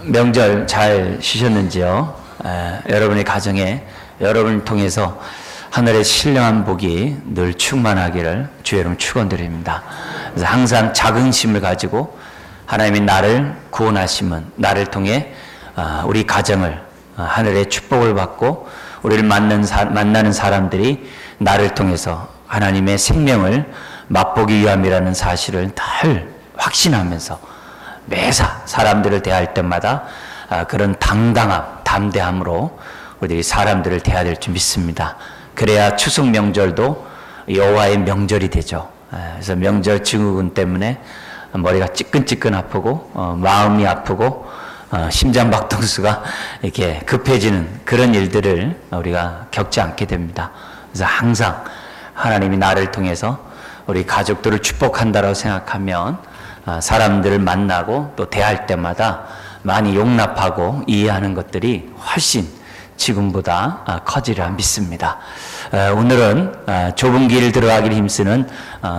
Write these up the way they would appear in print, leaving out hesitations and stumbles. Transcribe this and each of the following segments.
명절 잘 쉬셨는지요? 여러분의 가정에 여러분을 통해서 하늘의 신령한 복이 늘 충만하기를 주의 이름 축원드립니다. 그래서 항상 자긍심을 가지고 하나님이 나를 구원하시면 나를 통해 우리 가정을 하늘의 축복을 받고 우리를 만나는 사람들이 나를 통해서 하나님의 생명을 맛보기 위함이라는 사실을 늘 확신하면서 매사 사람들을 대할 때마다 그런 당당함, 담대함으로 우리들이 사람들을 대해야 될 줄 믿습니다. 그래야 추석 명절도 여호와의 명절이 되죠. 그래서 명절 증후군 때문에 머리가 찌끈찌끈 아프고 마음이 아프고 심장박동수가 이렇게 급해지는 그런 일들을 우리가 겪지 않게 됩니다. 그래서 항상 하나님이 나를 통해서 우리 가족들을 축복한다고 생각하면 사람들을 만나고 또 대할 때마다 많이 용납하고 이해하는 것들이 훨씬 지금보다 커지리라 믿습니다. 오늘은 좁은 길을 들어가기를 힘쓰는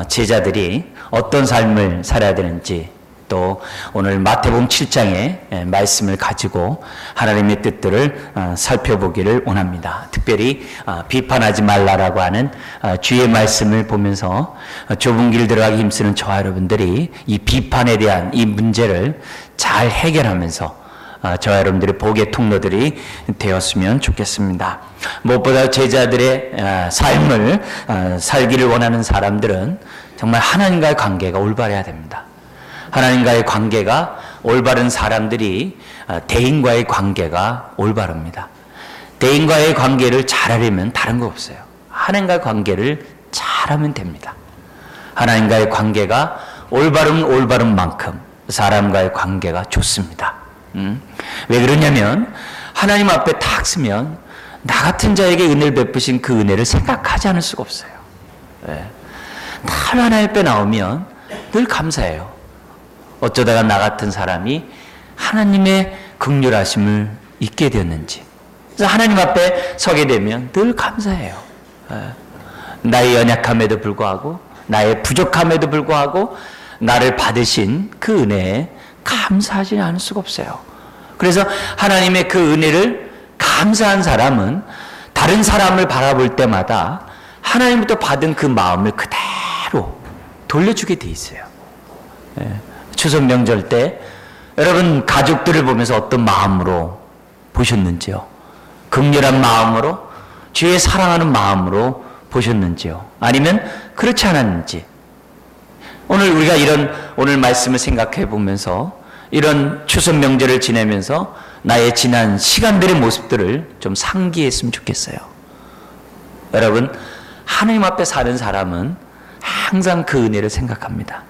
제자들이 어떤 삶을 살아야 되는지, 또 오늘 마태복음 7장의 말씀을 가지고 하나님의 뜻들을 살펴보기를 원합니다. 특별히 비판하지 말라라고 하는 주의 말씀을 보면서 좁은 길 들어가기 힘쓰는 저와 여러분들이 이 비판에 대한 이 문제를 잘 해결하면서 저와 여러분들의 복의 통로들이 되었으면 좋겠습니다. 무엇보다 제자들의 삶을 살기를 원하는 사람들은 정말 하나님과의 관계가 올바라야 됩니다. 하나님과의 관계가 올바른 사람들이 대인과의 관계가 올바릅니다. 대인과의 관계를 잘하려면 다른 거 없어요. 하나님과의 관계를 잘하면 됩니다. 하나님과의 관계가 올바른 만큼 사람과의 관계가 좋습니다. 왜 그러냐면 하나님 앞에 딱 서면 나 같은 자에게 은혜를 베푸신 그 은혜를 생각하지 않을 수가 없어요. 늘 하나님 앞에 나오면 늘 감사해요. 어쩌다가 나 같은 사람이 하나님의 긍휼하심을 잊게 되었는지. 그래서 하나님 앞에 서게 되면 늘 감사해요. 나의 연약함에도 불구하고 나의 부족함에도 불구하고 나를 받으신 그 은혜에 감사하지 않을 수가 없어요. 그래서 하나님의 그 은혜를 감사한 사람은 다른 사람을 바라볼 때마다 하나님부터 받은 그 마음을 그대로 돌려주게 돼 있어요. 추석 명절 때 여러분 가족들을 보면서 어떤 마음으로 보셨는지요? 긍휼한 마음으로, 주의 사랑하는 마음으로 보셨는지요? 아니면 그렇지 않았는지? 오늘 우리가 오늘 말씀을 생각해 보면서 이런 추석 명절을 지내면서 나의 지난 시간들의 모습들을 좀 상기했으면 좋겠어요. 여러분, 하나님 앞에 사는 사람은 항상 그 은혜를 생각합니다.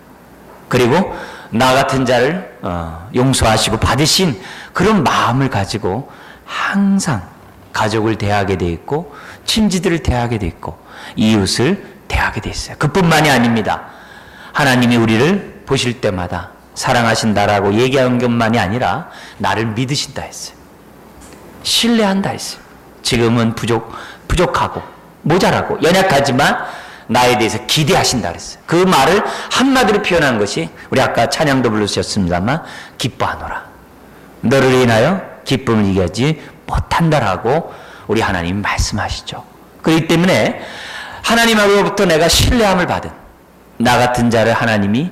그리고 나 같은 자를 용서하시고 받으신 그런 마음을 가지고 항상 가족을 대하게 돼 있고 친지들을 대하게 돼 있고 이웃을 대하게 돼 있어요. 그뿐만이 아닙니다. 하나님이 우리를 보실 때마다 사랑하신다라고 얘기한 것만이 아니라 나를 믿으신다 했어요. 신뢰한다 했어요. 지금은 부족하고 모자라고 연약하지만 나에 대해서 기대하신다 그랬어요. 그 말을 한마디로 표현한 것이 우리 아까 찬양도 부르셨습니다만 기뻐하노라. 너를 인하여 기쁨을 이기지 못한다라고 우리 하나님 말씀하시죠. 그렇기 때문에 하나님으로부터 내가 신뢰함을 받은 나 같은 자를 하나님이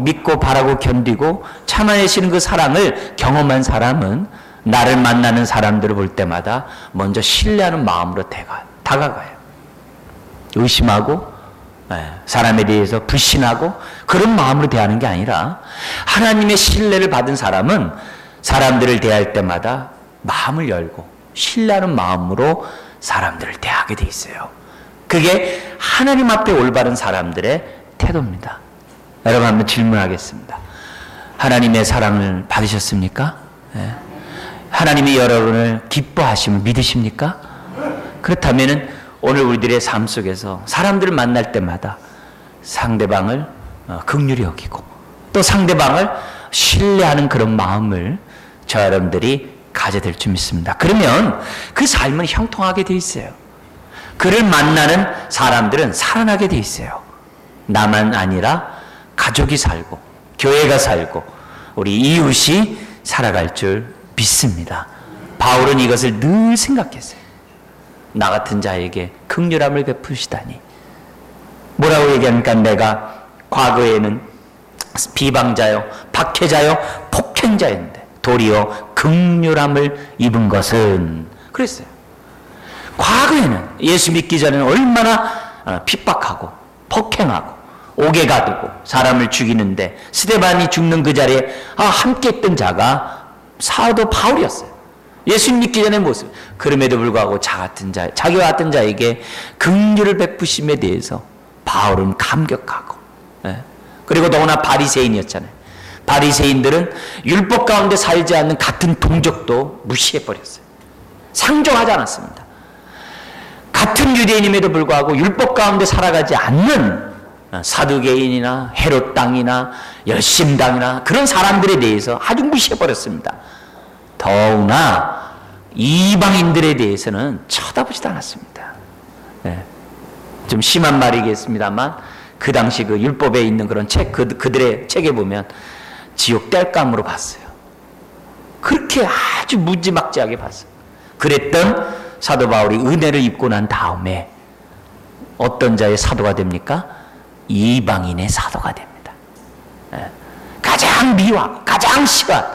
믿고 바라고 견디고 참아내시는 그 사랑을 경험한 사람은 나를 만나는 사람들을 볼 때마다 먼저 신뢰하는 마음으로 다가가요. 의심하고 사람에 대해서 불신하고 그런 마음으로 대하는 게 아니라 하나님의 신뢰를 받은 사람은 사람들을 대할 때마다 마음을 열고 신뢰하는 마음으로 사람들을 대하게 돼 있어요. 그게 하나님 앞에 올바른 사람들의 태도입니다. 여러분 한번 질문하겠습니다. 하나님의 사랑을 받으셨습니까? 하나님이 여러분을 기뻐하심을 믿으십니까? 그렇다면 오늘 우리들의 삶 속에서 사람들을 만날 때마다 상대방을 긍휼히 여기고 또 상대방을 신뢰하는 그런 마음을 저 여러분들이 가져야 될 줄 믿습니다. 그러면 그 삶은 형통하게 돼 있어요. 그를 만나는 사람들은 살아나게 돼 있어요. 나만 아니라 가족이 살고 교회가 살고 우리 이웃이 살아갈 줄 믿습니다. 바울은 이것을 늘 생각했어요. 나 같은 자에게 긍휼함을 베푸시다니. 뭐라고 얘기합니까? 내가 과거에는 비방자요, 박해자요, 폭행자였는데 도리어 긍휼함을 입은 것은, 그랬어요. 과거에는 예수 믿기 전에는 얼마나 핍박하고 폭행하고 옥에 가두고 사람을 죽이는데 스데반이 죽는 그 자리에 함께 했던 자가 사도 바울이었어요. 예수 믿기 전의 모습. 그럼에도 불구하고 자기와 같은 자에게 긍휼을 베푸심에 대해서 바울은 감격하고, 그리고 더구나 바리새인이었잖아요. 바리새인들은 율법 가운데 살지 않는 같은 동족도 무시해버렸어요. 상종하지 않았습니다. 같은 유대인임에도 불구하고 율법 가운데 살아가지 않는 사두개인이나 헤롯 당이나 열심당이나 그런 사람들에 대해서 아주 무시해버렸습니다. 더구나 이방인들에 대해서는 쳐다보지도 않았습니다. 좀 심한 말이겠습니다만 그 당시 그 율법에 있는 그런 책, 그들의 책에 보면 지옥 땔감으로 봤어요. 그렇게 아주 무지막지하게 봤어요. 그랬던 사도 바울이 은혜를 입고 난 다음에 어떤 자의 사도가 됩니까? 이방인의 사도가 됩니다. 가장 미워하고 가장 싫어한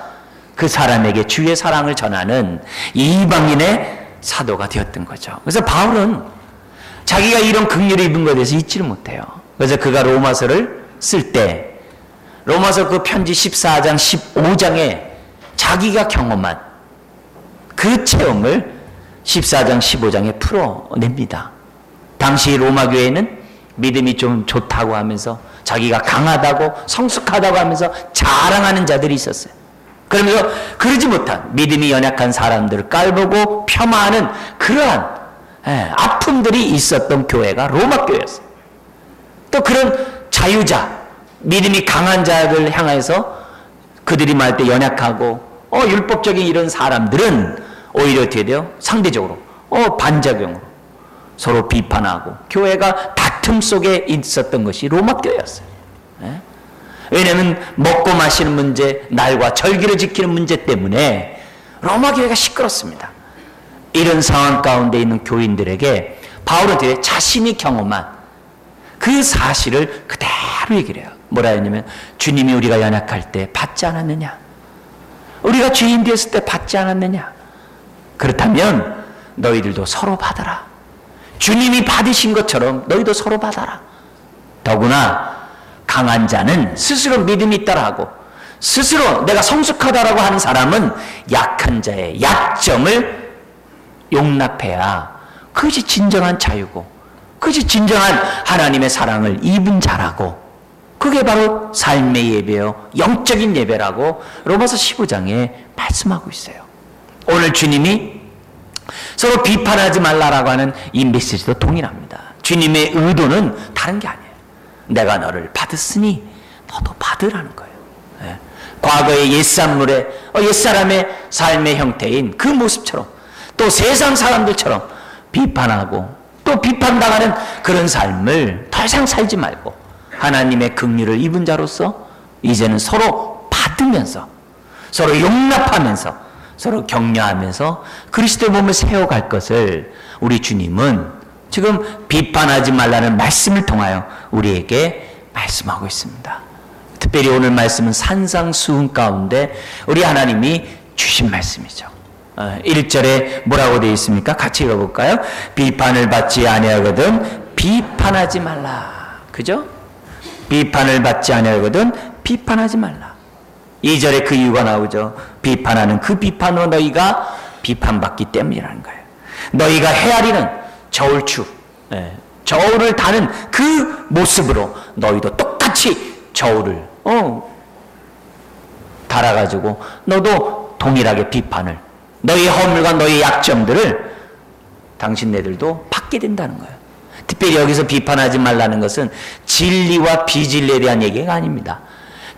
그 사람에게 주의 사랑을 전하는 이방인의 사도가 되었던 거죠. 그래서 바울은 자기가 이런 긍휼을 입은 것에 대해서 잊지를 못해요. 그래서 그가 로마서를 쓸 때 로마서 그 편지 14장 15장에 자기가 경험한 그 체험을 14장 15장에 풀어냅니다. 당시 로마 교회는 믿음이 좀 좋다고 하면서 자기가 강하다고 성숙하다고 하면서 자랑하는 자들이 있었어요. 그러면서 그러지 못한 믿음이 연약한 사람들을 깔보고 폄하하는 그러한 아픔들이 있었던 교회가 로마 교회였어요. 또 그런 자유자, 믿음이 강한 자들 향해서 그들이 말할 때 연약하고 율법적인 이런 사람들은 오히려 어떻게 돼요? 상대적으로 반작용으로 서로 비판하고 교회가 다툼 속에 있었던 것이 로마 교회였어요. 왜냐하면 먹고 마시는 문제, 날과 절기를 지키는 문제 때문에 로마 교회가 시끄럽습니다. 이런 상황 가운데 있는 교인들에게 바울은 어떻게 자신이 경험한 그 사실을 그대로 얘기를 해요. 뭐라 했냐면 주님이 우리가 연약할 때 받지 않았느냐? 우리가 죄인 되었을 때 받지 않았느냐? 그렇다면 너희들도 서로 받아라. 주님이 받으신 것처럼 너희도 서로 받아라. 더구나 강한 자는 스스로 믿음이 있다라 하고 스스로 내가 성숙하다라고 하는 사람은 약한 자의 약점을 용납해야 그것이 진정한 자유고 그것이 진정한 하나님의 사랑을 입은 자라고 그게 바로 삶의 예배요 영적인 예배라고 로마서 15장에 말씀하고 있어요. 오늘 주님이 서로 비판하지 말라라고 하는 이 메시지도 동일합니다. 주님의 의도는 다른 게 아니에요. 내가 너를 받았으니 너도 받으라는 거예요. 과거의 옛사람의 삶의 형태인 그 모습처럼 또 세상 사람들처럼 비판하고 또 비판당하는 그런 삶을 더 이상 살지 말고 하나님의 긍휼을 입은 자로서 이제는 서로 받으면서 서로 용납하면서 서로 격려하면서 그리스도의 몸을 세워갈 것을 우리 주님은 지금 비판하지 말라는 말씀을 통하여 우리에게 말씀하고 있습니다. 특별히 오늘 말씀은 산상수훈 가운데 우리 하나님이 주신 말씀이죠. 1절에 뭐라고 되어 있습니까? 같이 읽어볼까요? 비판을 받지 아니하거든 비판하지 말라. 그죠? 비판을 받지 아니하거든 비판하지 말라. 2절에 그 이유가 나오죠. 비판하는 그 비판으로 너희가 비판받기 때문이라는 거예요. 너희가 헤아리는 저울추, 저울을 다는 그 모습으로 너희도 똑같이 저울을 달아가지고 너도 동일하게 비판을 너희의 허물과 너희의 약점들을 당신네들도 받게 된다는 거예요. 특별히 여기서 비판하지 말라는 것은 진리와 비진리에 대한 얘기가 아닙니다.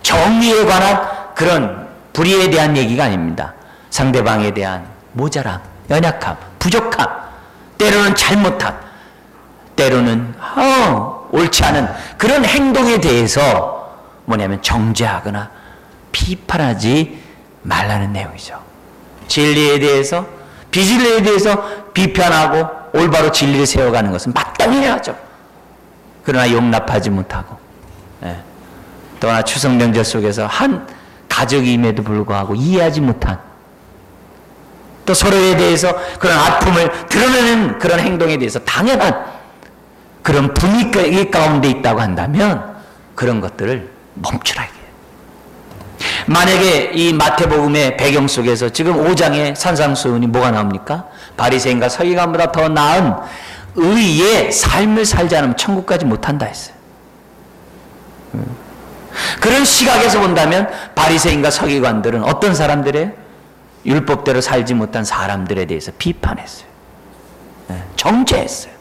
정의에 관한 그런 불의에 대한 얘기가 아닙니다. 상대방에 대한 모자람, 연약함, 부족함, 때로는 잘못함, 때로는 옳지 않은 그런 행동에 대해서 뭐냐면 정죄하거나 비판하지 말라는 내용이죠. 진리에 대해서, 비진리에 대해서 비판하고 올바로 진리를 세워가는 것은 마땅히 해야죠. 그러나 용납하지 못하고, 또 하나 추석 명절 속에서 한 가족임에도 불구하고 이해하지 못한, 또 서로에 대해서 그런 아픔을 드러내는 그런 행동에 대해서 당연한 그런 분위기 가운데 있다고 한다면 그런 것들을 멈추라. 만약에 이 마태복음의 배경 속에서 지금 5장의 산상수훈이 뭐가 나옵니까? 바리새인과 서기관보다 더 나은 의의 삶을 살지 않으면 천국까지 못한다 했어요. 그런 시각에서 본다면 바리새인과 서기관들은 어떤 사람들이에요? 율법대로 살지 못한 사람들에 대해서 비판했어요. 정죄했어요.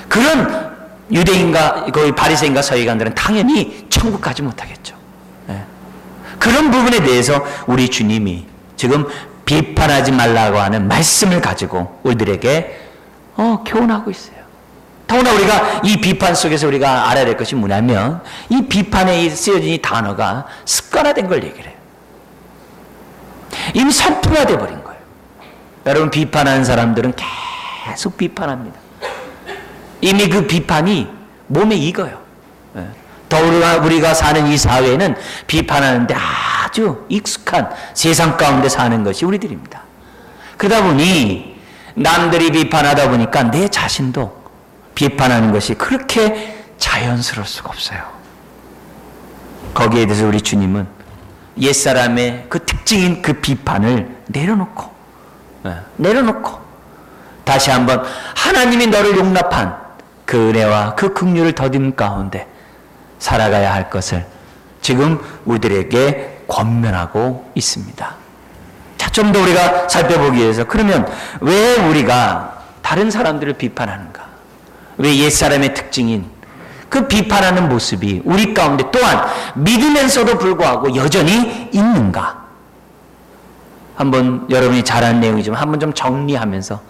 그런 유대인과 거의 바리새인과 서기관들은 당연히 천국 가지 못하겠죠. 그런 부분에 대해서 우리 주님이 지금 비판하지 말라고 하는 말씀을 가지고 우리들에게 교훈하고 있어요. 더구나 우리가 이 비판 속에서 우리가 알아야 될 것이 뭐냐면 이 비판에 쓰여진 이 단어가 습관화된 걸 얘기를 해요. 이미 선포가 돼버린 거예요. 여러분, 비판하는 사람들은 계속 비판합니다. 이미 그 비판이 몸에 익어요. 더구나 우리가 사는 이 사회는 비판하는데 아주 익숙한 세상 가운데 사는 것이 우리들입니다. 그러다 보니 남들이 비판하다 보니까 내 자신도 비판하는 것이 그렇게 자연스러울 수가 없어요. 거기에 대해서 우리 주님은 옛사람의 그 특징인 그 비판을 내려놓고 다시 한번 하나님이 너를 용납한 그 은혜와 그 긍휼을 더딘 가운데 살아가야 할 것을 지금 우리들에게 권면하고 있습니다. 자, 좀 더 우리가 살펴보기 위해서, 그러면 왜 우리가 다른 사람들을 비판하는가? 왜 옛사람의 특징인 그 비판하는 모습이 우리 가운데 또한 믿으면서도 불구하고 여전히 있는가? 한번 여러분이 잘 아는 내용이지만 한번 좀 정리하면서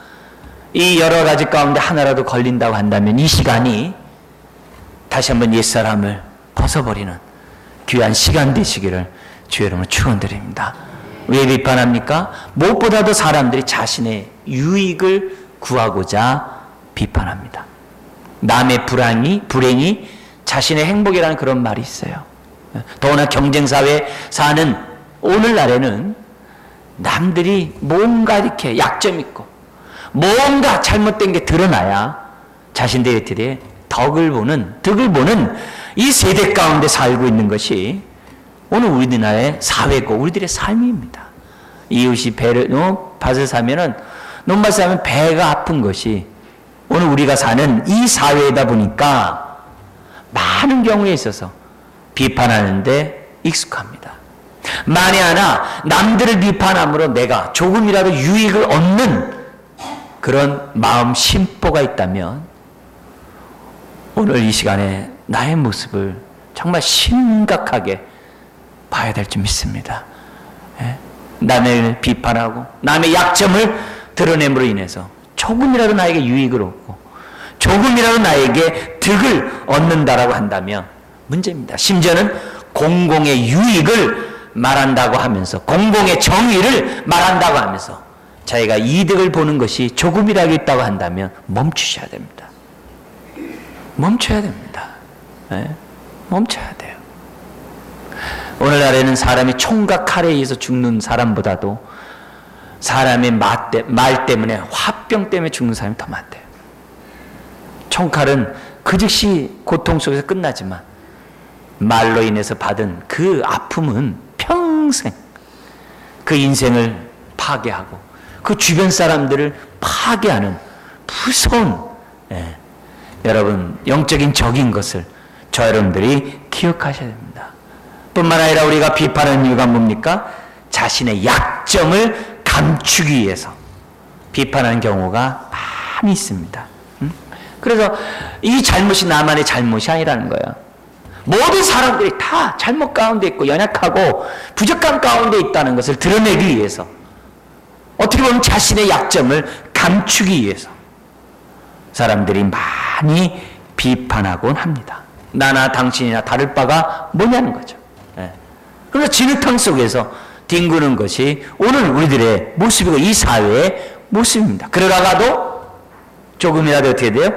이 여러 가지 가운데 하나라도 걸린다고 한다면 이 시간이 다시 한번 옛사람을 벗어버리는 귀한 시간 되시기를 주의 이름으로 축원드립니다. 왜 비판합니까? 무엇보다도 사람들이 자신의 유익을 구하고자 비판합니다. 남의 불행이 자신의 행복이라는 그런 말이 있어요. 더구나 경쟁사회에 사는 오늘날에는 남들이 뭔가 이렇게 약점 있고 뭔가 잘못된 게 드러나야 자신들의 덕을 보는 이 세대 가운데 살고 있는 것이 오늘 우리나라의 사회고 우리들의 삶입니다. 이웃이 밭을 사면은 논밭을 사면 배가 아픈 것이 오늘 우리가 사는 이 사회이다 보니까 많은 경우에 있어서 비판하는데 익숙합니다. 만에 하나 남들을 비판함으로 내가 조금이라도 유익을 얻는 그런 마음 심보가 있다면 오늘 이 시간에 나의 모습을 정말 심각하게 봐야 될 줄 믿습니다. 남을 비판하고 남의 약점을 드러냄으로 인해서 조금이라도 나에게 유익을 얻고 조금이라도 나에게 득을 얻는다라고 한다면 문제입니다. 심지어는 공공의 유익을 말한다고 하면서 공공의 정의를 말한다고 하면서 자기가 이득을 보는 것이 조금이라도 있다고 한다면 멈추셔야 됩니다. 멈춰야 됩니다. 멈춰야 돼요. 오늘날에는 사람이 총각 칼에 의해서 죽는 사람보다도 사람의 말 때문에 화병 때문에 죽는 사람이 더 많대요. 총칼은 그 즉시 고통 속에서 끝나지만 말로 인해서 받은 그 아픔은 평생 그 인생을 파괴하고 그 주변 사람들을 파괴하는 무서운 여러분 영적인 적인 것을 저 여러분들이 기억하셔야 됩니다. 뿐만 아니라 우리가 비판하는 이유가 뭡니까? 자신의 약점을 감추기 위해서 비판하는 경우가 많이 있습니다. 그래서 이 잘못이 나만의 잘못이 아니라는 거예요. 모든 사람들이 다 잘못 가운데 있고 연약하고 부족함 가운데 있다는 것을 드러내기 위해서 어떻게 보면 자신의 약점을 감추기 위해서 사람들이 많이 비판하곤 합니다. 나나 당신이나 다를 바가 뭐냐는 거죠. 그래서 진흙탕 속에서 뒹구는 것이 오늘 우리들의 모습이고 이 사회의 모습입니다. 그러다가도 조금이라도 어떻게 돼요?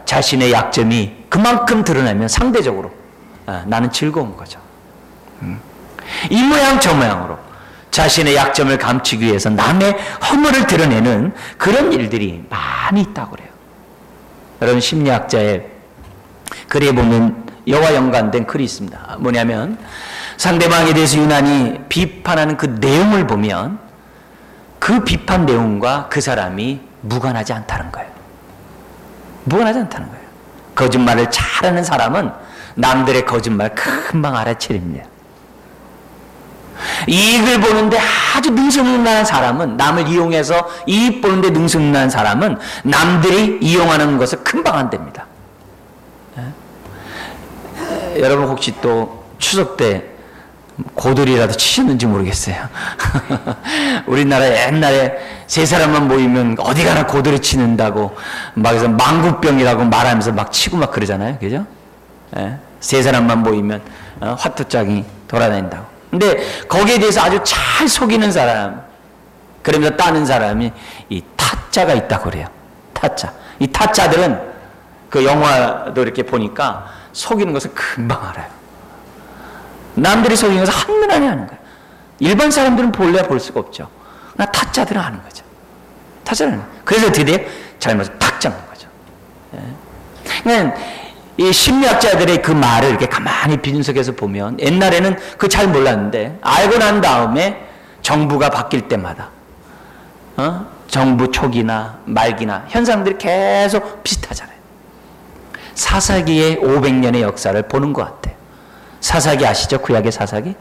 자신의 약점이 그만큼 드러나면 상대적으로 나는 즐거운 거죠. 이 모양 저 모양으로 자신의 약점을 감추기 위해서 남의 허물을 드러내는 그런 일들이 많이 있다고 그래요. 여러분, 심리학자의 글에 보면 이와 연관된 글이 있습니다. 뭐냐면 상대방에 대해서 유난히 비판하는 그 내용을 보면 그 비판 내용과 그 사람이 무관하지 않다는 거예요. 무관하지 않다는 거예요. 거짓말을 잘하는 사람은 남들의 거짓말 금방 알아채립니다. 이익을 보는데 아주 능수능란한 사람은, 남을 이용해서 이익 보는데 능수능란한 사람은 남들이 이용하는 것을 금방 안됩니다. 여러분 혹시 또 추석 때 고돌이라도 치셨는지 모르겠어요. 우리나라 옛날에 세 사람만 모이면 어디 가나 고돌이 치는다고 막 해서 망구병이라고 말하면서 막 치고 막 그러잖아요. 그죠? 세 사람만 모이면 화투장이 돌아다닌다고. 근데 거기에 대해서 아주 잘 속이는 사람, 그러면서 따는 사람이 이 타짜가 있다고 그래요. 타짜. 이 타짜들은 그 영화도 이렇게 보니까 속이는 것을 금방 알아요. 남들이 속이는 것을 한눈에 하는 거예요. 일반 사람들은 볼래야 볼 수가 없죠. 그러나 타짜들은 아는 거죠. 타짜는. 그래서 어떻게 돼요? 잘못을 탁 잡는 거죠. 그러니까 이 심리학자들의 그 말을 이렇게 가만히 비분석해서 보면 옛날에는 그 잘 몰랐는데 알고 난 다음에 정부가 바뀔 때마다 정부 초기나 말기나 현상들이 계속 비슷하잖아요. 사사기의 500년의 역사를 보는 것 같아요. 사사기 아시죠? 구약의 사사기?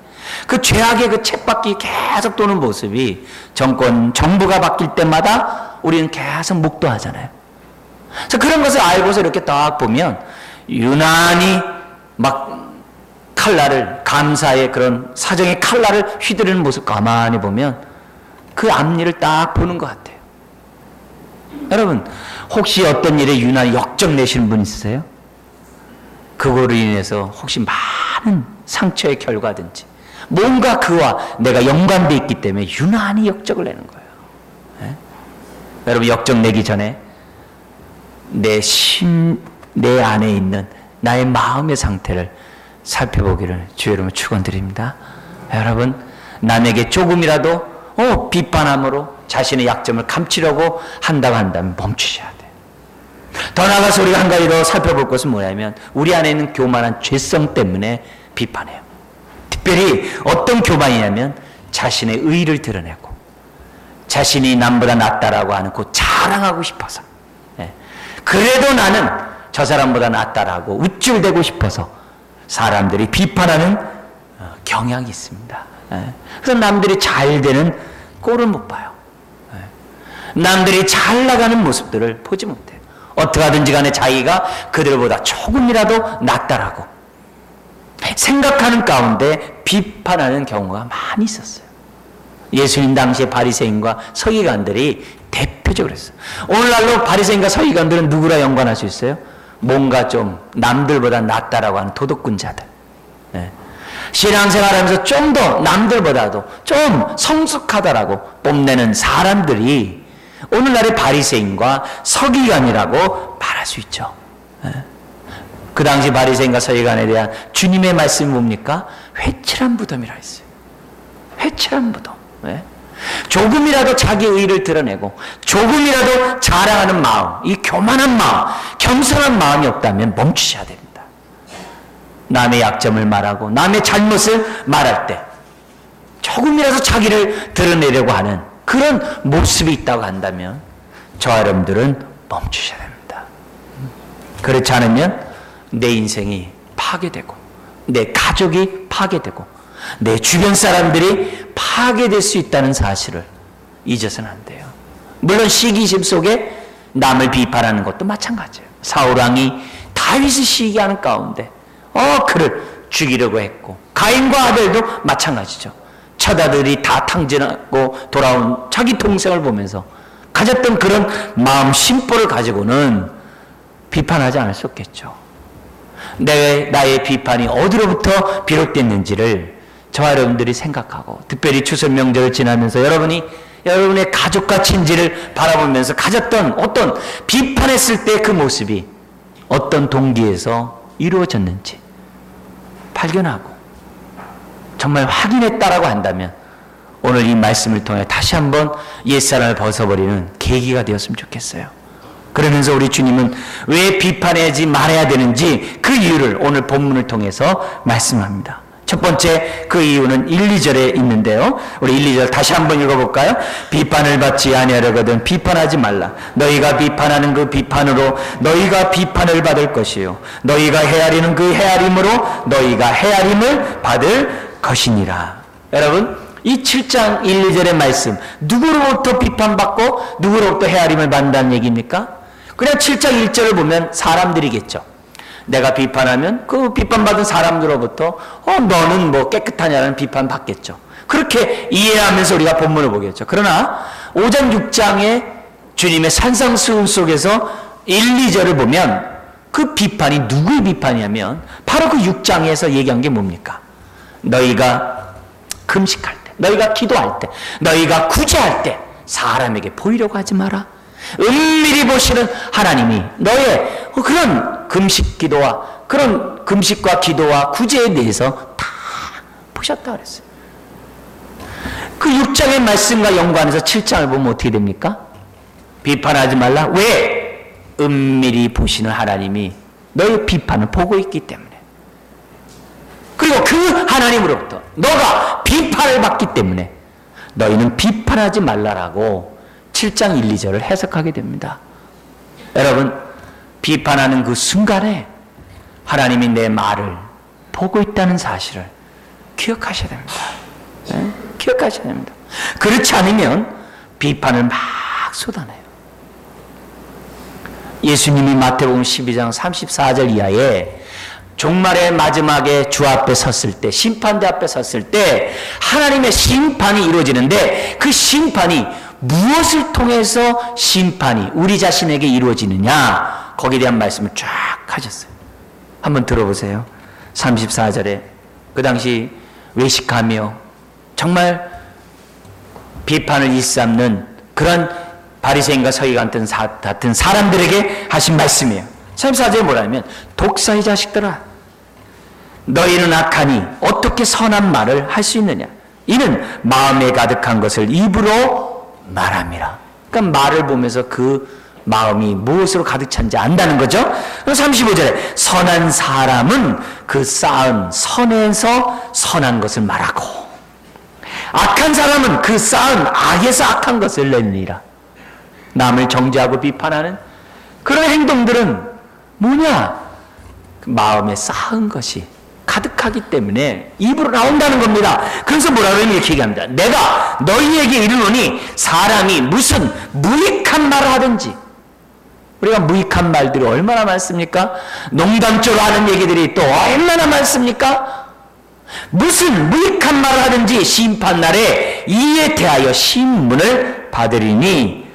그 죄악의 그 쳇바퀴 계속 도는 모습이 정부가 바뀔 때마다 우리는 계속 묵도하잖아요. 그래서 그런 것을 알고서 이렇게 딱 보면 유난히 막 칼날을, 감사의 그런 사정의 칼날을 휘두르는 모습 가만히 보면 그 앞일을 딱 보는 것 같아요. 여러분, 혹시 어떤 일에 유난히 역적 내시는 분 있으세요? 그거로 인해서 혹시 많은 상처의 결과든지 뭔가 그와 내가 연관되어 있기 때문에 유난히 역적을 내는 거예요. 네? 여러분, 역적 내기 전에 내 안에 있는 나의 마음의 상태를 살펴보기를 주의 이름으로 축원드립니다. 여러분, 남에게 조금이라도 비판함으로 자신의 약점을 감추려고 한다고 한다면 멈추셔야 돼요. 더 나아가서 우리가 한 가지 더 살펴볼 것은 뭐냐면 우리 안에 있는 교만한 죄성 때문에 비판해요. 특별히 어떤 교만이냐면 자신의 의의를 드러내고 자신이 남보다 낫다라고 하는 그 자랑하고 싶어서, 그래도 나는 저 사람보다 낫다라고 우쭐대고 싶어서 사람들이 비판하는 경향이 있습니다. 그래서 남들이 잘 되는 꼴을 못 봐요. 남들이 잘 나가는 모습들을 보지 못해요. 어떻게 하든지 간에 자기가 그들보다 조금이라도 낫다라고 생각하는 가운데 비판하는 경우가 많이 있었어요. 예수님 당시의 바리새인과 서기관들이 대표적으로 했어요. 오늘날로 바리새인과 서기관들은 누구라 연관할 수 있어요? 뭔가 좀 남들보다 낫다라고 하는 도덕군자들. 신앙생활하면서 좀 더 남들보다도 좀 성숙하다라고 뽐내는 사람들이 오늘날의 바리새인과 서기관이라고 말할 수 있죠. 그 당시 바리새인과 서기관에 대한 주님의 말씀이 뭡니까? 회칠한 무덤이라 했어요. 회칠한 무덤. 조금이라도 자기 의의를 드러내고 조금이라도 자랑하는 마음, 이 교만한 마음, 겸손한 마음이 없다면 멈추셔야 됩니다. 남의 약점을 말하고 남의 잘못을 말할 때 조금이라도 자기를 드러내려고 하는 그런 모습이 있다고 한다면 저와 여러분들은 멈추셔야 됩니다. 그렇지 않으면 내 인생이 파괴되고 내 가족이 파괴되고 내 주변 사람들이 파괴될 수 있다는 사실을 잊어서는 안 돼요. 물론 시기심 속에 남을 비판하는 것도 마찬가지예요. 사울왕이 다윗을 시기하는 가운데 그를 죽이려고 했고 가인과 아벨도 마찬가지죠. 처자들이 다 탕진하고 돌아온 자기 동생을 보면서 가졌던 그런 마음 심보를 가지고는 비판하지 않을 수 없겠죠. 나의 비판이 어디로부터 비롯됐는지를 저와 여러분들이 생각하고, 특별히 추석 명절을 지나면서 여러분의 가족과 친지를 바라보면서 가졌던 어떤 비판했을 때 그 모습이 어떤 동기에서 이루어졌는지 발견하고 정말 확인했다라고 한다면 오늘 이 말씀을 통해 다시 한번 옛사람을 벗어버리는 계기가 되었으면 좋겠어요. 그러면서 우리 주님은 왜 비판하지 말아야 되는지 그 이유를 오늘 본문을 통해서 말씀합니다. 첫 번째 그 이유는 1, 2절에 있는데요. 우리 1, 2절 다시 한번 읽어볼까요? 비판을 받지 아니하려거든 비판하지 말라. 너희가 비판하는 그 비판으로 너희가 비판을 받을 것이요 너희가 헤아리는 그 헤아림으로 너희가 헤아림을 받을 것이니라. 여러분, 이 7장 1, 2절의 말씀, 누구로부터 비판받고 누구로부터 헤아림을 받는다는 얘기입니까? 그냥 7장 1절을 보면 사람들이겠죠. 내가 비판하면 그 비판받은 사람들로부터 너는 뭐 깨끗하냐는 비판 받겠죠. 그렇게 이해하면서 우리가 본문을 보겠죠. 그러나 5장 6장의 주님의 산상수훈 속에서 1, 2절을 보면 그 비판이 누구의 비판이냐면 바로 그 6장에서 얘기한 게 뭡니까? 너희가 금식할 때, 너희가 기도할 때, 너희가 구제할 때 사람에게 보이려고 하지 마라. 은밀히 보시는 하나님이 너의 그런 금식 기도와 그런 금식과 기도와 구제에 대해서 다 보셨다 그랬어요. 그 6장의 말씀과 연관해서 7장을 보면 어떻게 됩니까? 비판하지 말라. 왜? 은밀히 보시는 하나님이 너의 비판을 보고 있기 때문에. 그리고 그 하나님으로부터 너가 비판을 받기 때문에 너희는 비판하지 말라라고 7장 1, 2절을 해석하게 됩니다. 여러분, 비판하는 그 순간에 하나님이 내 말을 보고 있다는 사실을 기억하셔야 됩니다. 네? 기억하셔야 됩니다. 그렇지 않으면 비판을 막 쏟아내요. 예수님이 마태복음 12장 34절 이하에 종말의 마지막에 주 앞에 섰을 때, 심판대 앞에 섰을 때 하나님의 심판이 이루어지는데 그 심판이 무엇을 통해서 심판이 우리 자신에게 이루어지느냐, 거기에 대한 말씀을 쫙 하셨어요. 한번 들어보세요. 34절에 그 당시 외식하며 정말 비판을 일삼는 그런 바리새인과 서기관 같은 사람들에게 하신 말씀이에요. 34절에 뭐라면, 독사의 자식들아, 너희는 악하니 어떻게 선한 말을 할 수 있느냐? 이는 마음에 가득한 것을 입으로 말함이라. 그러니까 말을 보면서 그 마음이 무엇으로 가득 찬지 안다는 거죠. 35절에 선한 사람은 그 쌓은 선에서 선한 것을 말하고, 악한 사람은 그 쌓은 악에서 악한 것을 내느니라. 남을 정죄하고 비판하는 그런 행동들은 뭐냐? 그 마음에 쌓은 것이 가득하기 때문에 입으로 나온다는 겁니다. 그래서 뭐라 그러면 이렇게 얘기합니다. 내가 너희에게 이르노니 사람이 무슨 무익한 말을 하든지. 우리가 무익한 말들이 얼마나 많습니까? 농담조로 하는 얘기들이 또 얼마나 많습니까? 무슨 무익한 말을 하든지 심판날에 이에 대하여 신문을 받으리니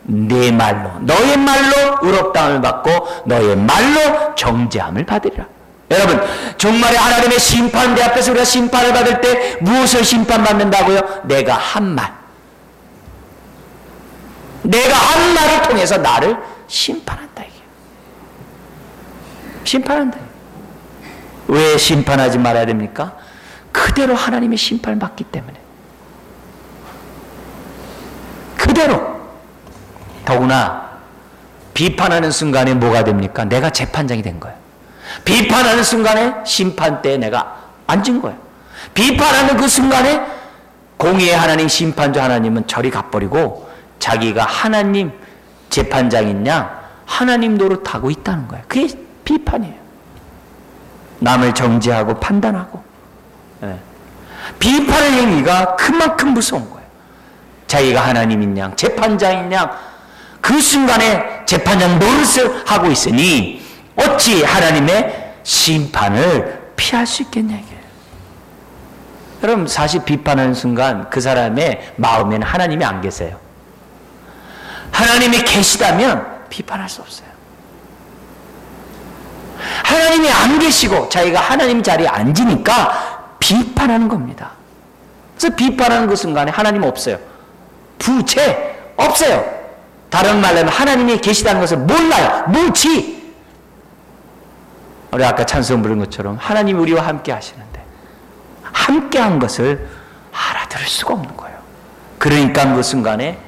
내 말로, 너의 말로 의롭다함을 받고 너의 말로 정죄함을 받으리라. 여러분, 종말에 하나님의 심판대 앞에서 우리가 심판을 받을 때 무엇을 심판받는다고요? 내가 한 말, 내가 한 말을 통해서 나를 심판한다. 이게 심판한다. 왜 심판하지 말아야 됩니까? 그대로 하나님의 심판을 받기 때문에. 그대로. 더구나 비판하는 순간에 뭐가 됩니까? 내가 재판장이 된 거예요. 비판하는 순간에 심판대에 내가 앉은 거예요. 비판하는 그 순간에 공의의 하나님, 심판자 하나님은 저리 가버리고 자기가 하나님 재판장인 양 하나님 노릇하고 있다는 거예요. 그게 비판이에요. 남을 정죄하고 판단하고. 네. 비판의 행위가 그만큼 무서운 거예요. 자기가 하나님인 양, 재판장인 양 그 순간에 재판장 노릇을 하고 있으니 어찌 하나님의 심판을 피할 수 있겠냐 이게. 여러분, 사실 비판하는 순간 그 사람의 마음에는 하나님이 안 계세요. 하나님이 계시다면 비판할 수 없어요. 하나님이 안 계시고 자기가 하나님 자리에 앉으니까 비판하는 겁니다. 그래서 비판하는 그 순간에 하나님 없어요. 부채 없어요. 다른 말로 하면 하나님이 계시다는 것을 몰라요. 무지. 우리 아까 찬송 부른 것처럼 하나님이 우리와 함께 하시는데 함께한 것을 알아들을 수가 없는 거예요. 그러니까 그 순간에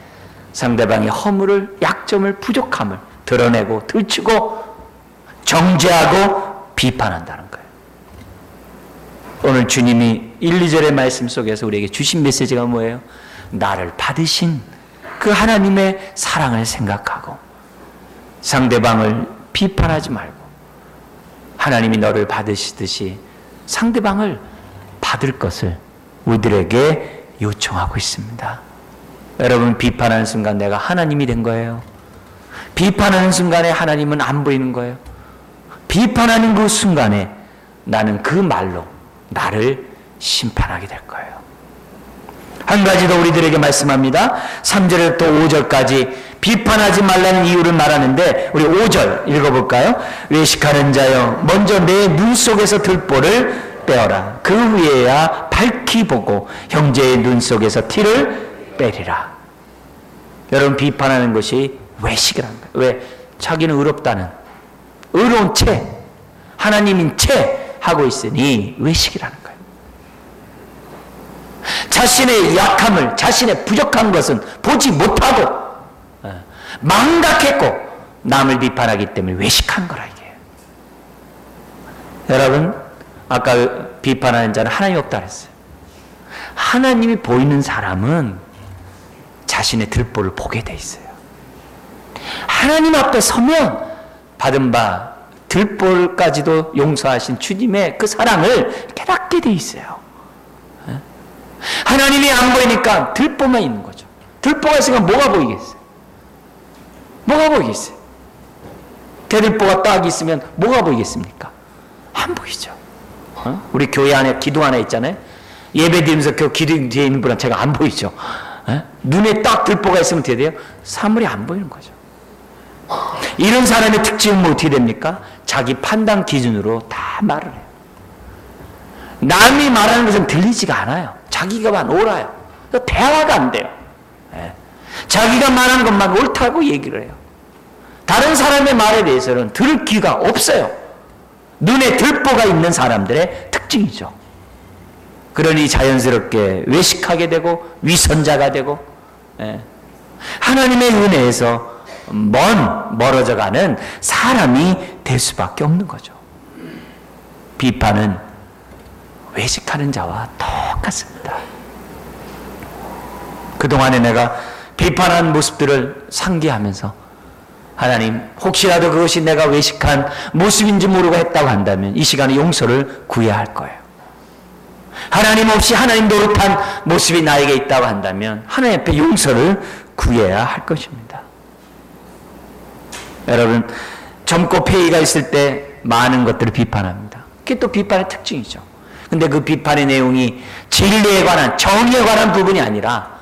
상대방의 허물을, 약점을, 부족함을 드러내고 들추고 정죄하고 비판한다는 거예요. 오늘 주님이 1, 2절의 말씀 속에서 우리에게 주신 메시지가 뭐예요? 나를 받으신 그 하나님의 사랑을 생각하고 상대방을 비판하지 말고 하나님이 너를 받으시듯이 상대방을 받을 것을 우리들에게 요청하고 있습니다. 여러분, 비판하는 순간 내가 하나님이 된 거예요. 비판하는 순간에 하나님은 안 보이는 거예요. 비판하는 그 순간에 나는 그 말로 나를 심판하게 될 거예요. 한 가지 더 우리들에게 말씀합니다. 3절부터 5절까지 비판하지 말라는 이유를 말하는데 우리 5절 읽어볼까요? 외식하는 자여 먼저 내 눈 속에서 들보를 빼어라. 그 후에야 밝히 보고 형제의 눈 속에서 티를 빼리라. 여러분, 비판하는 것이 외식이라는 거예요. 왜? 자기는 의롭다는, 의로운 채, 하나님인 채 하고 있으니 외식이라는 거예요. 자신의 약함을, 자신의 부족한 것은 보지 못하고 망각했고 남을 비판하기 때문에 외식한 거라 이게. 여러분, 아까 비판하는 자는 하나님이 없다 그랬어요. 하나님이 보이는 사람은 자신의 들보를 보게 돼 있어요. 하나님 앞에 서면 받은 바 들보까지도 용서하신 주님의 그 사랑을 깨닫게 돼 있어요. 하나님이 안 보이니까 들보만 있는 거죠. 들보가 있으니까 뭐가 보이겠어요? 뭐가 보이겠어요? 대들보가 딱 있으면 뭐가 보이겠습니까? 안 보이죠. 우리 교회 안에 기둥 하나 있잖아요. 예배 드리면서 그 기둥 뒤에 있는 분은 제가 안 보이죠. 눈에 딱 들보가 있으면 어떻게 돼요? 사물이 안 보이는 거죠. 이런 사람의 특징은 뭐 어떻게 됩니까? 자기 판단 기준으로 다 말을 해요. 남이 말하는 것은 들리지가 않아요. 자기가만 옳아요. 대화가 안 돼요. 자기가 말하는 것만 옳다고 얘기를 해요. 다른 사람의 말에 대해서는 들을 귀가 없어요. 눈에 들보가 있는 사람들의 특징이죠. 그러니 자연스럽게 외식하게 되고 위선자가 되고 하나님의 은혜에서 멀어져가는 사람이 될 수밖에 없는 거죠. 비판은 외식하는 자와 똑같습니다. 그동안에 내가 비판한 모습들을 상기하면서 하나님, 혹시라도 그것이 내가 외식한 모습인지 모르고 했다고 한다면 이 시간에 용서를 구해야 할 거예요. 하나님 없이 하나님 노릇한 모습이 나에게 있다고 한다면 하나님 앞에 용서를 구해야 할 것입니다. 여러분, 젊고 폐의가 있을 때 많은 것들을 비판합니다. 그게 또 비판의 특징이죠. 근데 그 비판의 내용이 진리에 관한, 정의에 관한 부분이 아니라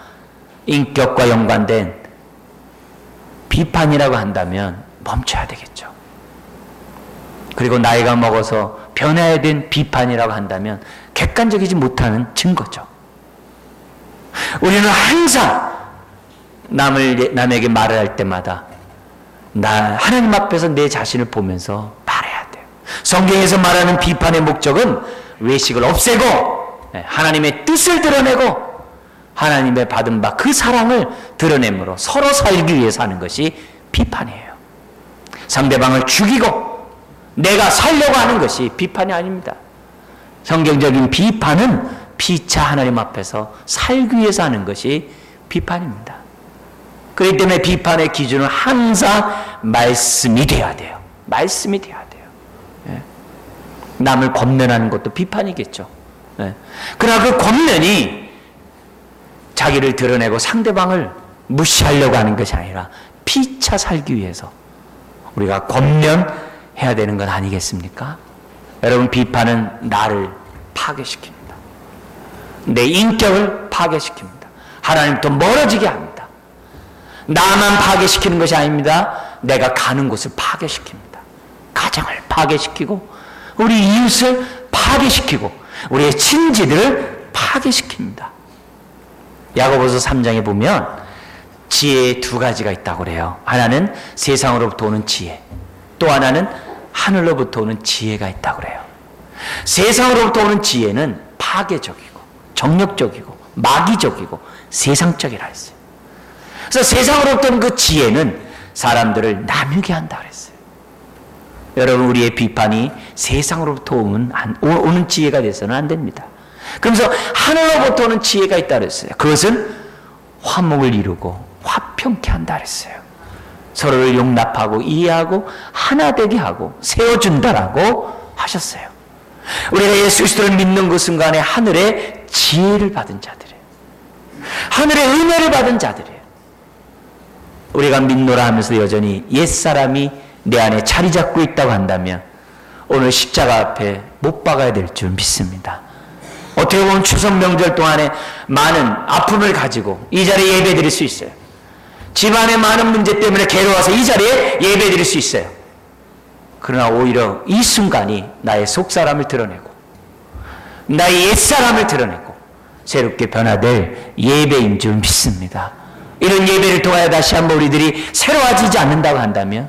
인격과 연관된 비판이라고 한다면 멈춰야 되겠죠. 그리고 나이가 먹어서 변해야 된 비판이라고 한다면 객관적이지 못하는 증거죠. 우리는 항상 남에게 말을 할 때마다 하나님 앞에서 내 자신을 보면서 말해야 돼요. 성경에서 말하는 비판의 목적은 외식을 없애고 하나님의 뜻을 드러내고 하나님의 받은 바 그 사랑을 드러내므로 서로 살기 위해서 하는 것이 비판이에요. 상대방을 죽이고 내가 살려고 하는 것이 비판이 아닙니다. 성경적인 비판은 피차 하나님 앞에서 살기 위해서 하는 것이 비판입니다. 그렇기 때문에 비판의 기준은 항상 말씀이 돼야 돼요. 말씀이 돼야 돼요. 남을 권면하는 것도 비판이겠죠. 그러나 그 권면이 자기를 드러내고 상대방을 무시하려고 하는 것이 아니라 피차 살기 위해서 우리가 권면해야 되는 건 아니겠습니까? 여러분, 비판은 나를 파괴시킵니다. 내 인격을 파괴시킵니다. 하나님తో 멀어지게 합니다. 나만 파괴시키는 것이 아닙니다. 내가 가는 곳을 파괴시킵니다. 가정을 파괴시키고 우리 이웃을 파괴시키고 우리의 친지들을 파괴시킵니다. 야고보서 3장에 보면 지혜의 두 가지가 있다고 그래요. 하나는 세상으로부터 오는 지혜, 또 하나는 하늘로부터 오는 지혜가 있다고 그래요. 세상으로부터 오는 지혜는 파괴적이고 정력적이고 마귀적이고 세상적이라 했어요. 그래서 세상으로부터 오는 그 지혜는 사람들을 나누게 한다 그랬어요. 여러분, 우리의 비판이 세상으로부터 오는 지혜가 돼서는 안 됩니다. 그러면서 하늘로부터 오는 지혜가 있다 그랬어요. 그것은 화목을 이루고 화평케 한다 그랬어요. 서로를 용납하고 이해하고 하나 되게 하고 세워준다라고 하셨어요. 우리가 예수 그리스도를 믿는 그 순간에 하늘의 지혜를 받은 자들이에요. 하늘의 은혜를 받은 자들이에요. 우리가 믿노라 하면서 여전히 옛사람이 내 안에 자리 잡고 있다고 한다면 오늘 십자가 앞에 못 박아야 될 줄 믿습니다. 어떻게 보면 추석 명절 동안에 많은 아픔을 가지고 이 자리에 예배 드릴 수 있어요. 집안의 많은 문제 때문에 괴로워서 이 자리에 예배 드릴 수 있어요. 그러나 오히려 이 순간이 나의 속사람을 드러내고 나의 옛사람을 드러내고 새롭게 변화될 예배인 줄 믿습니다. 이런 예배를 통하여 다시 한번 우리들이 새로워지지 않는다고 한다면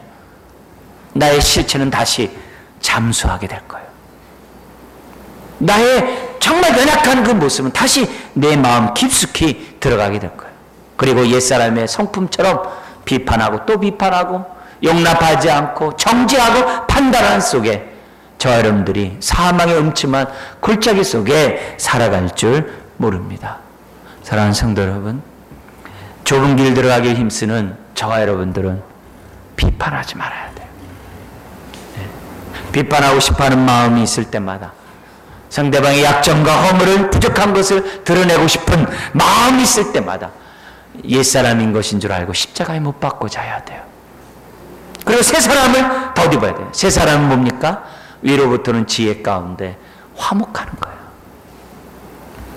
나의 실체는 다시 잠수하게 될 거예요. 나의 정말 연약한 그 모습은 다시 내 마음 깊숙이 들어가게 될 거예요. 그리고 옛사람의 성품처럼 비판하고 또 비판하고 용납하지 않고 정죄하고 판단하는 속에 저와 여러분들이 사망의 음침한 골짜기 속에 살아갈 줄 모릅니다. 사랑하는 성도 여러분, 좁은 길 들어가기 힘쓰는 저와 여러분들은 비판하지 말아야 돼요. 비판하고 싶어하는 마음이 있을 때마다 상대방의 약점과 허물을 부족한 것을 드러내고 싶은 마음이 있을 때마다 옛사람인 것인 줄 알고 십자가에 못 박고자 해야 돼요. 그리고 새 사람을 덧입어야 돼요. 새 사람은 뭡니까? 위로부터는 지혜 가운데 화목하는 거예요.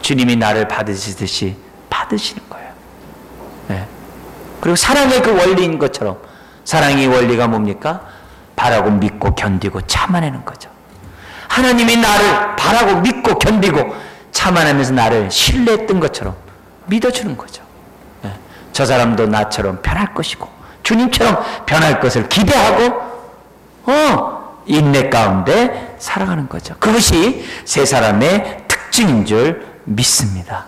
주님이 나를 받으시듯이 받으시는 거예요. 네. 그리고 사랑의 그 원리인 것처럼 사랑의 원리가 뭡니까? 바라고 믿고 견디고 참아내는 거죠. 하나님이 나를 바라고 믿고 견디고 참아내면서 나를 신뢰했던 것처럼 믿어주는 거죠. 네. 저 사람도 나처럼 변할 것이고 주님처럼 변할 것을 기대하고 인내 가운데 살아가는 거죠. 그것이 세 사람의 특징인 줄 믿습니다.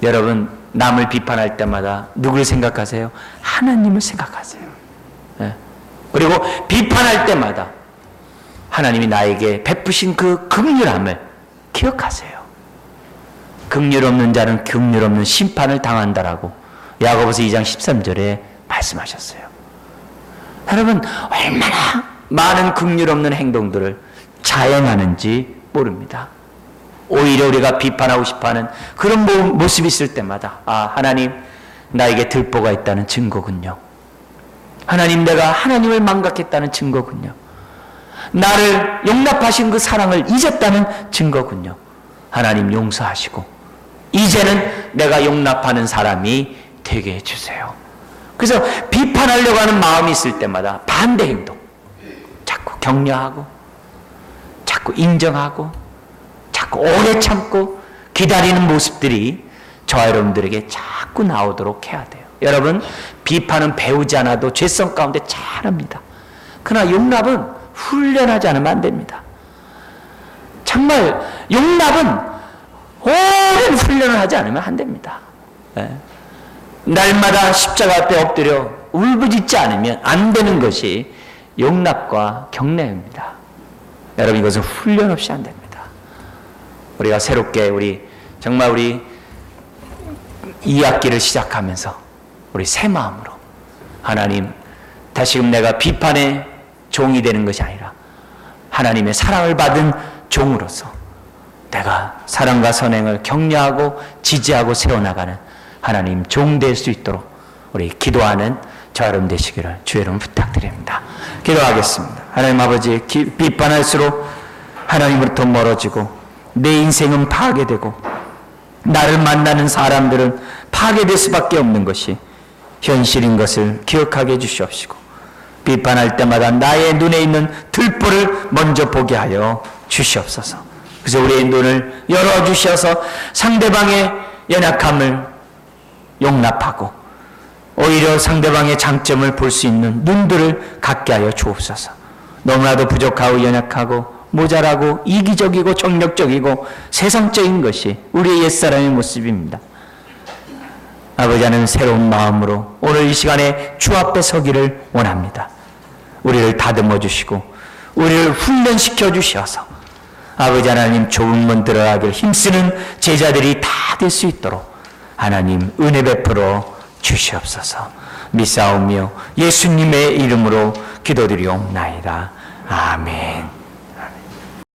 여러분, 남을 비판할 때마다 누구를 생각하세요? 하나님을 생각하세요. 네. 그리고 비판할 때마다 하나님이 나에게 베푸신 그 긍휼함을 기억하세요. 긍휼 없는 자는 긍휼 없는 심판을 당한다라고 야고보서 2장 13절에 말씀하셨어요. 여러분, 얼마나 많은 긍휼 없는 행동들을 자행하는지 모릅니다. 오히려 우리가 비판하고 싶어하는 그런 모습이 있을 때마다 하나님, 나에게 들보가 있다는 증거군요. 하나님, 내가 하나님을 망각했다는 증거군요. 나를 용납하신 그 사랑을 잊었다는 증거군요. 하나님, 용서하시고 이제는 내가 용납하는 사람이 되게 해주세요. 그래서 비판하려고 하는 마음이 있을 때마다 반대 행동, 자꾸 격려하고 자꾸 인정하고 자꾸 오래 참고 기다리는 모습들이 저와 여러분들에게 자꾸 나오도록 해야 돼요. 여러분, 비판은 배우지 않아도 죄성 가운데 잘합니다. 그러나 용납은 훈련하지 않으면 안 됩니다. 정말 용납은 오랜 훈련을 하지 않으면 안 됩니다. 네. 날마다 십자가 앞에 엎드려 울부짖지 않으면 안 되는 것이 용납과 격려입니다. 여러분, 이것은 훈련 없이 안 됩니다. 우리가 새롭게 정말 우리 2학기를 시작하면서 우리 새 마음으로 하나님, 다시금 내가 비판의 종이 되는 것이 아니라 하나님의 사랑을 받은 종으로서 내가 사랑과 선행을 격려하고 지지하고 세워나가는 하나님 종 될 수 있도록 우리 기도하는 저 여러분 되시기를 주의 이름 부탁드립니다. 기도하겠습니다. 하나님 아버지, 비판할수록 하나님으로부터 멀어지고 내 인생은 파괴되고 나를 만나는 사람들은 파괴될 수밖에 없는 것이 현실인 것을 기억하게 해주시옵시고 비판할 때마다 나의 눈에 있는 들보를 먼저 보게 하여 주시옵소서. 그래서 우리의 눈을 열어주셔서 상대방의 연약함을 용납하고 오히려 상대방의 장점을 볼 수 있는 눈들을 갖게 하여 주옵소서. 너무나도 부족하고 연약하고 모자라고 이기적이고 정력적이고 세상적인 것이 우리의 옛사람의 모습입니다. 아버지 하나님, 새로운 마음으로 오늘 이 시간에 주 앞에 서기를 원합니다. 우리를 다듬어 주시고 우리를 훈련시켜 주셔서 아버지 하나님, 좁은 문 들어가길 힘쓰는 제자들이 다 될 수 있도록 하나님 은혜 베풀어 주시옵소서. 믿사오며 예수님의 이름으로 기도드리옵나이다. 아멘.